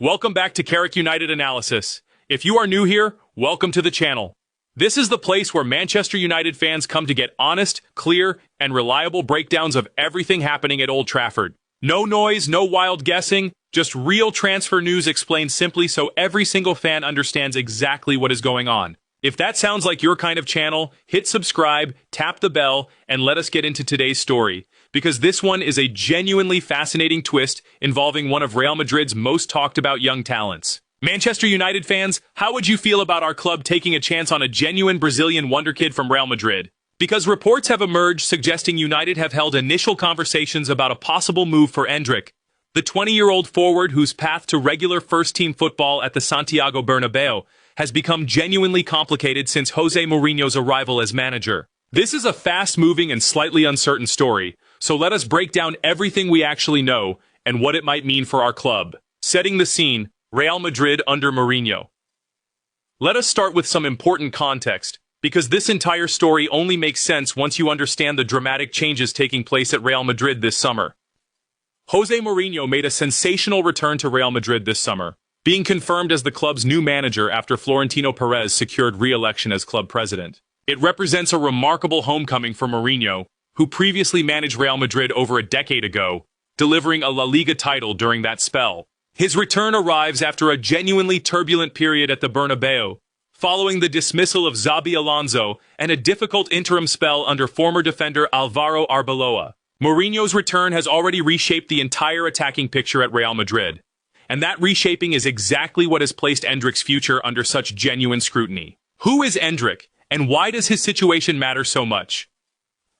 Welcome back to Carrick United Analysis. If you are new here, welcome to the channel. This is the place where Manchester United fans come to get honest, clear, and reliable breakdowns of everything happening at Old Trafford. No noise, no wild guessing, just real transfer news explained simply so every single fan understands exactly what is going on. If that sounds like your kind of channel, hit subscribe, tap the bell, and let us get into today's story. Because this one is a genuinely fascinating twist involving one of Real Madrid's most talked about young talents. Manchester United fans, how would you feel about our club taking a chance on a genuine Brazilian wonderkid from Real Madrid? Because reports have emerged suggesting United have held initial conversations about a possible move for Endrick, the 20-year-old forward whose path to regular first-team football at the Santiago Bernabeu has become genuinely complicated since Jose Mourinho's arrival as manager. This is a fast-moving and slightly uncertain story, so let us break down everything we actually know and what it might mean for our club. Setting the scene, Real Madrid under Mourinho. Let us start with some important context, because this entire story only makes sense once you understand the dramatic changes taking place at Real Madrid this summer. Jose Mourinho made a sensational return to Real Madrid this summer, being confirmed as the club's new manager after Florentino Perez secured re-election as club president. It represents a remarkable homecoming for Mourinho, who previously managed Real Madrid over a decade ago, delivering a La Liga title during that spell. His return arrives after a genuinely turbulent period at the Bernabeu, following the dismissal of Xabi Alonso and a difficult interim spell under former defender Alvaro Arbeloa. Mourinho's return has already reshaped the entire attacking picture at Real Madrid, and that reshaping is exactly what has placed Endrick's future under such genuine scrutiny. Who is Endrick, and why does his situation matter so much?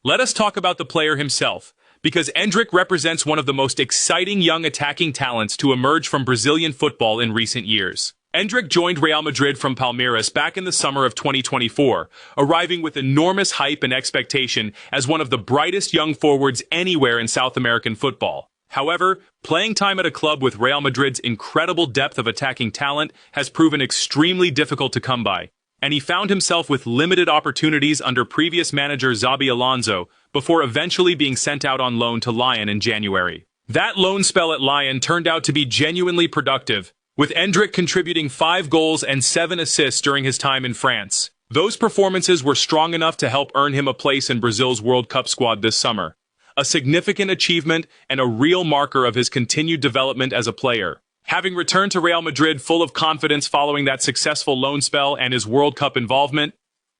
Let us talk about the player himself, because Endrick represents one of the most exciting young attacking talents to emerge from Brazilian football in recent years. Endrick joined Real Madrid from Palmeiras back in the summer of 2024, arriving with enormous hype and expectation as one of the brightest young forwards anywhere in South American football. However, playing time at a club with Real Madrid's incredible depth of attacking talent has proven extremely difficult to come by, and he found himself with limited opportunities under previous manager Xabi Alonso before eventually being sent out on loan to Lyon in January. That loan spell at Lyon turned out to be genuinely productive, with Endrick contributing 5 goals and 7 assists during his time in France. Those performances were strong enough to help earn him a place in Brazil's World Cup squad this summer, a significant achievement and a real marker of his continued development as a player. Having returned to Real Madrid full of confidence following that successful loan spell and his World Cup involvement,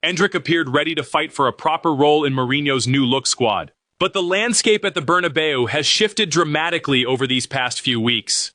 Endrick appeared ready to fight for a proper role in Mourinho's new-look squad. But the landscape at the Bernabeu has shifted dramatically over these past few weeks.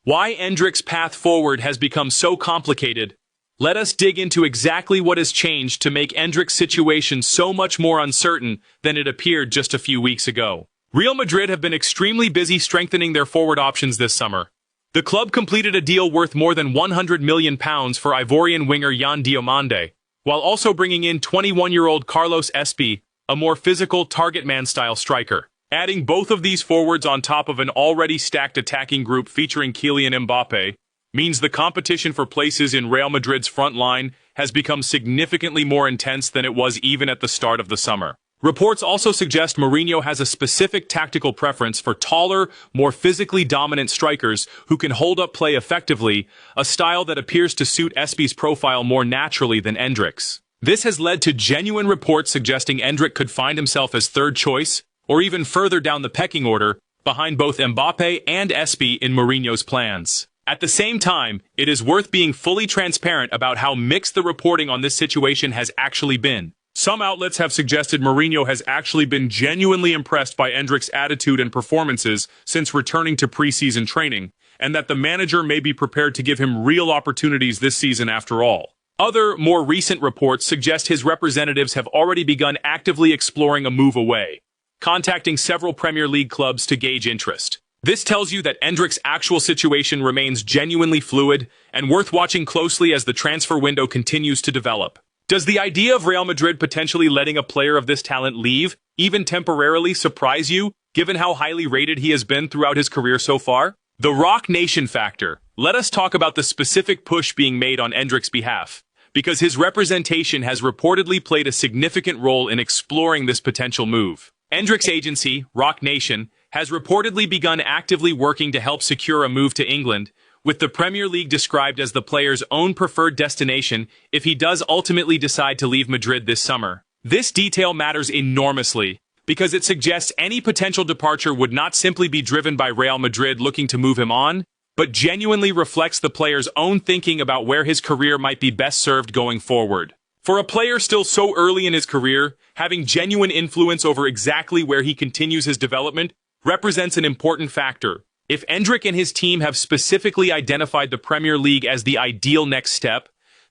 Why Endrick's path forward has become so complicated? Let us dig into exactly what has changed to make Endrick's situation so much more uncertain than it appeared just a few weeks ago. Real Madrid have been extremely busy strengthening their forward options this summer. The club completed a deal worth more than £100 million for Ivorian winger Yan Diomande, while also bringing in 21-year-old Carlos Espí, a more physical target man-style striker. Adding both of these forwards on top of an already stacked attacking group featuring Kylian Mbappé means the competition for places in Real Madrid's front line has become significantly more intense than it was even at the start of the summer. Reports also suggest Mourinho has a specific tactical preference for taller, more physically dominant strikers who can hold up play effectively, a style that appears to suit Espí's profile more naturally than Endrick's. This has led to genuine reports suggesting Endrick could find himself as third choice, or even further down the pecking order, behind both Mbappé and Espí in Mourinho's plans. At the same time, it is worth being fully transparent about how mixed the reporting on this situation has actually been. Some outlets have suggested Mourinho has actually been genuinely impressed by Endrick's attitude and performances since returning to preseason training, and that the manager may be prepared to give him real opportunities this season after all. Other, more recent reports suggest his representatives have already begun actively exploring a move away, contacting several Premier League clubs to gauge interest. This tells you that Endrick's actual situation remains genuinely fluid and worth watching closely as the transfer window continues to develop. Does the idea of Real Madrid potentially letting a player of this talent leave, even temporarily, surprise you, given how highly rated he has been throughout his career so far? The Rock Nation factor. Let us talk about the specific push being made on Endrick's behalf, because his representation has reportedly played a significant role in exploring this potential move. Endrick's agency, Rock Nation, has reportedly begun actively working to help secure a move to England, with the Premier League described as the player's own preferred destination if he does ultimately decide to leave Madrid this summer. This detail matters enormously, because it suggests any potential departure would not simply be driven by Real Madrid looking to move him on, but genuinely reflects the player's own thinking about where his career might be best served going forward. For a player still so early in his career, having genuine influence over exactly where he continues his development represents an important factor. If Endrick and his team have specifically identified the Premier League as the ideal next step,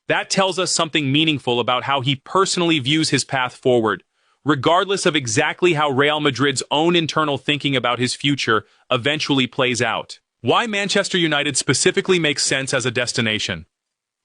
that tells us something meaningful about how he personally views his path forward, regardless of exactly how Real Madrid's own internal thinking about his future eventually plays out. Why Manchester United specifically makes sense as a destination.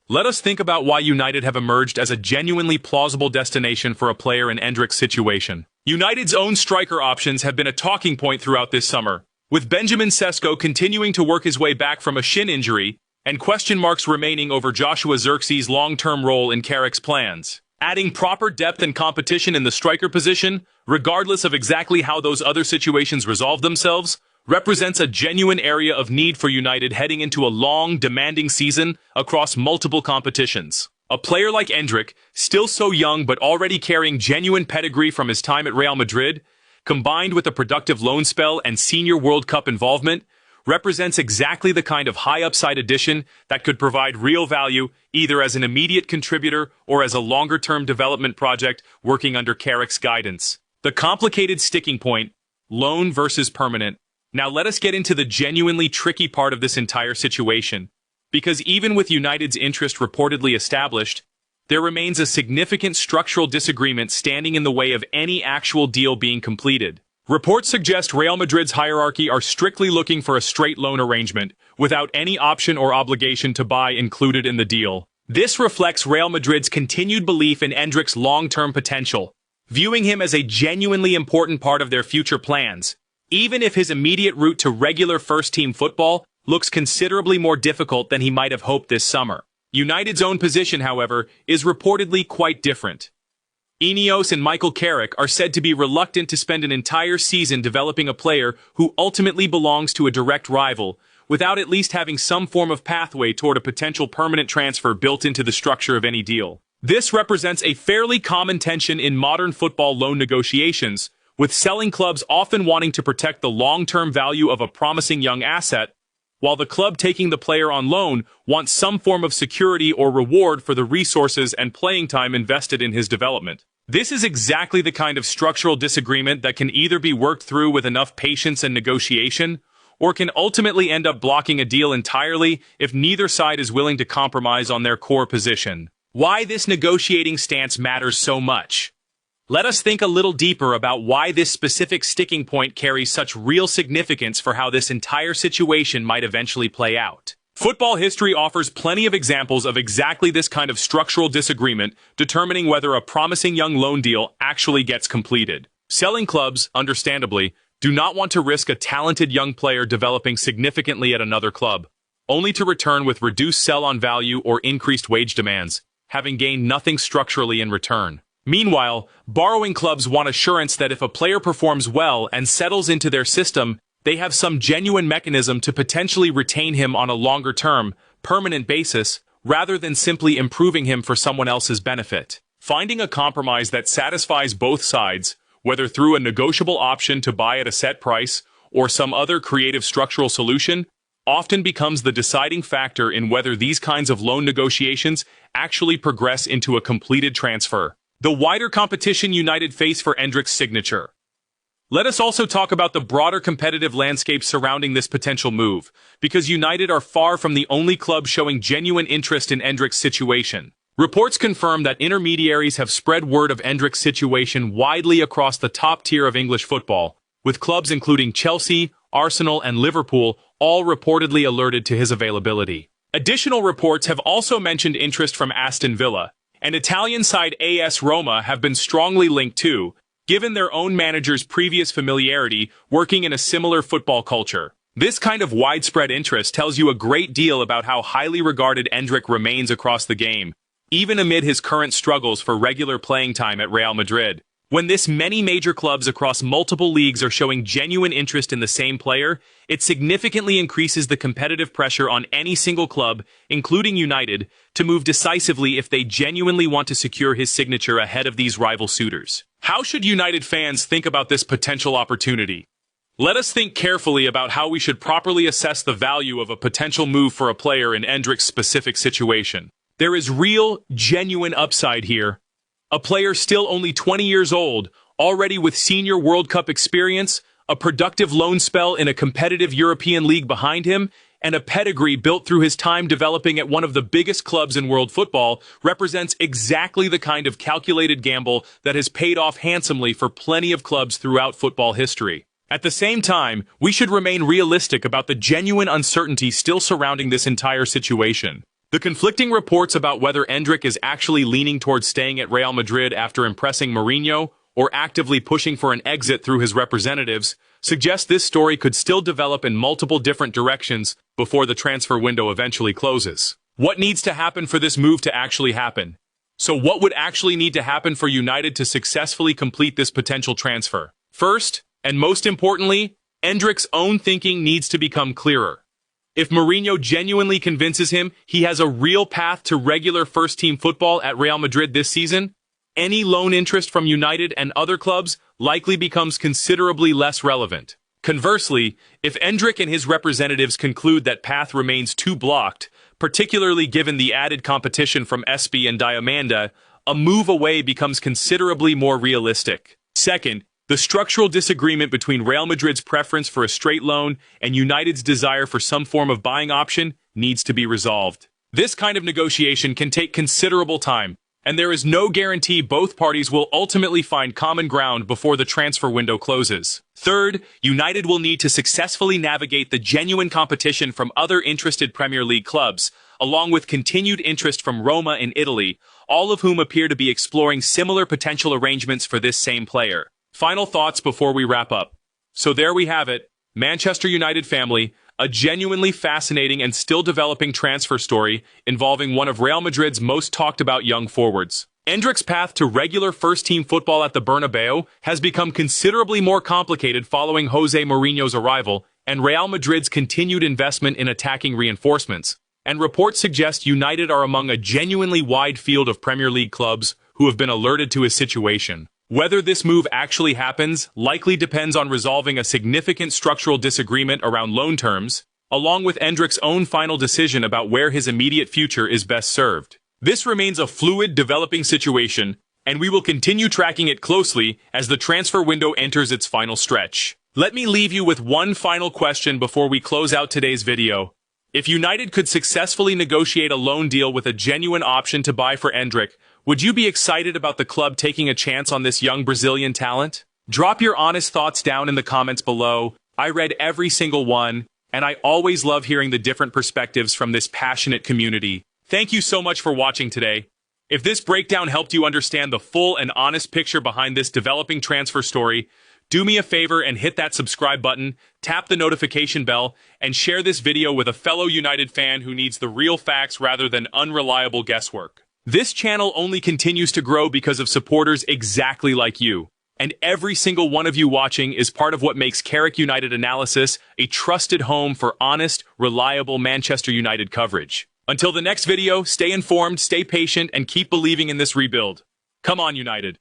Let us think about why United have emerged as a genuinely plausible destination for a player in Endrick's situation. United's own striker options have been a talking point throughout this summer, with Benjamin Sesko continuing to work his way back from a shin injury and question marks remaining over Joshua Zirkzee's long-term role in Carrick's plans. Adding proper depth and competition in the striker position, regardless of exactly how those other situations resolve themselves, represents a genuine area of need for United heading into a long, demanding season across multiple competitions. A player like Endrick, still so young but already carrying genuine pedigree from his time at Real Madrid, combined with a productive loan spell and senior World Cup involvement, represents exactly the kind of high-upside addition that could provide real value either as an immediate contributor or as a longer-term development project working under Carrick's guidance. The complicated sticking point, loan versus permanent. Now let us get into the genuinely tricky part of this entire situation, because even with United's interest reportedly established, there remains a significant structural disagreement standing in the way of any actual deal being completed. Reports suggest Real Madrid's hierarchy are strictly looking for a straight loan arrangement, without any option or obligation to buy included in the deal. This reflects Real Madrid's continued belief in Endrick's long-term potential, viewing him as a genuinely important part of their future plans, even if his immediate route to regular first-team football looks considerably more difficult than he might have hoped this summer. United's own position, however, is reportedly quite different. Ineos and Michael Carrick are said to be reluctant to spend an entire season developing a player who ultimately belongs to a direct rival, without at least having some form of pathway toward a potential permanent transfer built into the structure of any deal. This represents a fairly common tension in modern football loan negotiations, with selling clubs often wanting to protect the long-term value of a promising young asset, while the club taking the player on loan wants some form of security or reward for the resources and playing time invested in his development. This is exactly the kind of structural disagreement that can either be worked through with enough patience and negotiation, or can ultimately end up blocking a deal entirely if neither side is willing to compromise on their core position. Why this negotiating stance matters so much. Let us think a little deeper about why this specific sticking point carries such real significance for how this entire situation might eventually play out. Football history offers plenty of examples of exactly this kind of structural disagreement, determining whether a promising young loan deal actually gets completed. Selling clubs, understandably, do not want to risk a talented young player developing significantly at another club, only to return with reduced sell-on value or increased wage demands, having gained nothing structurally in return. Meanwhile, borrowing clubs want assurance that if a player performs well and settles into their system, they have some genuine mechanism to potentially retain him on a longer-term, permanent basis, rather than simply improving him for someone else's benefit. Finding a compromise that satisfies both sides, whether through a negotiable option to buy at a set price or some other creative structural solution, often becomes the deciding factor in whether these kinds of loan negotiations actually progress into a completed transfer. The wider competition United face for Endrick's signature. Let us also talk about the broader competitive landscape surrounding this potential move, because United are far from the only club showing genuine interest in Endrick's situation. Reports confirm that intermediaries have spread word of Endrick's situation widely across the top tier of English football, with clubs including Chelsea, Arsenal, and Liverpool all reportedly alerted to his availability. Additional reports have also mentioned interest from Aston Villa, and Italian side AS Roma have been strongly linked too, given their own manager's previous familiarity working in a similar football culture. This kind of widespread interest tells you a great deal about how highly regarded Endrick remains across the game, even amid his current struggles for regular playing time at Real Madrid. When many major clubs across multiple leagues are showing genuine interest in the same player, it significantly increases the competitive pressure on any single club, including United, to move decisively if they genuinely want to secure his signature ahead of these rival suitors. How should United fans think about this potential opportunity? Let us think carefully about how we should properly assess the value of a potential move for a player in Endrick's specific situation. There is real, genuine upside here. A player still only 20 years old, already with senior World Cup experience, a productive loan spell in a competitive European league behind him, and a pedigree built through his time developing at one of the biggest clubs in world football, represents exactly the kind of calculated gamble that has paid off handsomely for plenty of clubs throughout football history. At the same time, we should remain realistic about the genuine uncertainty still surrounding this entire situation. The conflicting reports about whether Endrick is actually leaning towards staying at Real Madrid after impressing Mourinho or actively pushing for an exit through his representatives suggest this story could still develop in multiple different directions before the transfer window eventually closes. What needs to happen for this move to actually happen? So what would actually need to happen for United to successfully complete this potential transfer? First, and most importantly, Endrick's own thinking needs to become clearer. If Mourinho genuinely convinces him he has a real path to regular first-team football at Real Madrid this season, any loan interest from United and other clubs likely becomes considerably less relevant. Conversely, if Endrick and his representatives conclude that path remains too blocked, particularly given the added competition from Espy and Diamanda, a move away becomes considerably more realistic. Second, the structural disagreement between Real Madrid's preference for a straight loan and United's desire for some form of buying option needs to be resolved. This kind of negotiation can take considerable time, and there is no guarantee both parties will ultimately find common ground before the transfer window closes. Third, United will need to successfully navigate the genuine competition from other interested Premier League clubs, along with continued interest from Roma in Italy, all of whom appear to be exploring similar potential arrangements for this same player. Final thoughts before we wrap up. So there we have it, Manchester United family, a genuinely fascinating and still developing transfer story involving one of Real Madrid's most talked about young forwards. Endrick's path to regular first-team football at the Bernabeu has become considerably more complicated following Jose Mourinho's arrival and Real Madrid's continued investment in attacking reinforcements. And reports suggest United are among a genuinely wide field of Premier League clubs who have been alerted to his situation. Whether this move actually happens likely depends on resolving a significant structural disagreement around loan terms, along with Endrick's own final decision about where his immediate future is best served. This remains a fluid, developing situation, and we will continue tracking it closely as the transfer window enters its final stretch. Let me leave you with one final question before we close out today's video. If United could successfully negotiate a loan deal with a genuine option to buy for Endrick, would you be excited about the club taking a chance on this young Brazilian talent? Drop your honest thoughts down in the comments below. I read every single one, and I always love hearing the different perspectives from this passionate community. Thank you so much for watching today. If this breakdown helped you understand the full and honest picture behind this developing transfer story, do me a favor and hit that subscribe button, tap the notification bell, and share this video with a fellow United fan who needs the real facts rather than unreliable guesswork. This channel only continues to grow because of supporters exactly like you. And every single one of you watching is part of what makes Carrick United Analysis a trusted home for honest, reliable Manchester United coverage. Until the next video, stay informed, stay patient, and keep believing in this rebuild. Come on, United.